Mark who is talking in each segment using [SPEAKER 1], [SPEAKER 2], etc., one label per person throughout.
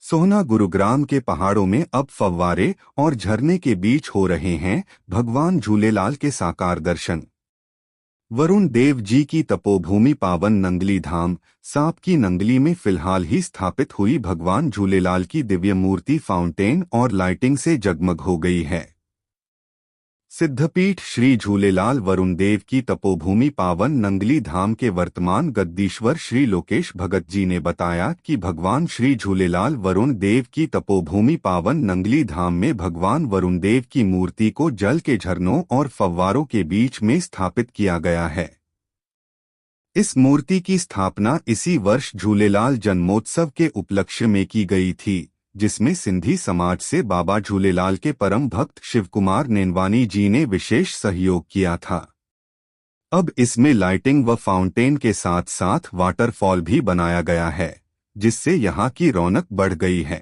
[SPEAKER 1] सोहना गुरुग्राम के पहाड़ों में अब फव्वारे और झरने के बीच हो रहे हैं भगवान झूलेलाल के साकार दर्शन। वरुण देव जी की तपोभूमि पावन नंगली धाम सांप की नंगली में फिलहाल ही स्थापित हुई भगवान झूलेलाल की दिव्य मूर्ति फाउंटेन और लाइटिंग से जगमग हो गई है। सिद्धपीठ श्री झूलेलाल वरुण देव की तपोभूमि पावन नंगली धाम के वर्तमान गद्दीश्वर श्री लोकेश भगत जी ने बताया कि भगवान श्री झूलेलाल वरुण देव की तपोभूमि पावन नंगली धाम में भगवान वरुण देव की मूर्ति को जल के झरनों और फव्वारों के बीच में स्थापित किया गया है। इस मूर्ति की स्थापना इसी वर्ष झूलेलाल जन्मोत्सव के उपलक्ष्य में की गई थी, जिसमें सिंधी समाज से बाबा झूलेलाल के परम भक्त शिवकुमार नेनवानी जी ने विशेष सहयोग किया था। अब इसमें लाइटिंग व फाउंटेन के साथ साथ वाटरफॉल भी बनाया गया है, जिससे यहाँ की रौनक बढ़ गई है।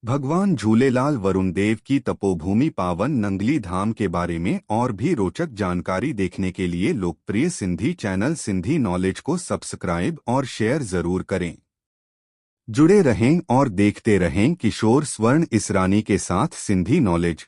[SPEAKER 1] भगवान झूलेलाल वरुण देव की तपोभूमि पावन नंगली धाम के बारे में और भी रोचक जानकारी देखने के लिए लोकप्रिय सिंधी चैनल सिंधी नॉलेज को सब्सक्राइब और शेयर जरूर करें। जुड़े रहें और देखते रहें किशोर स्वर्ण इसरानी के साथ सिंधी नॉलेज।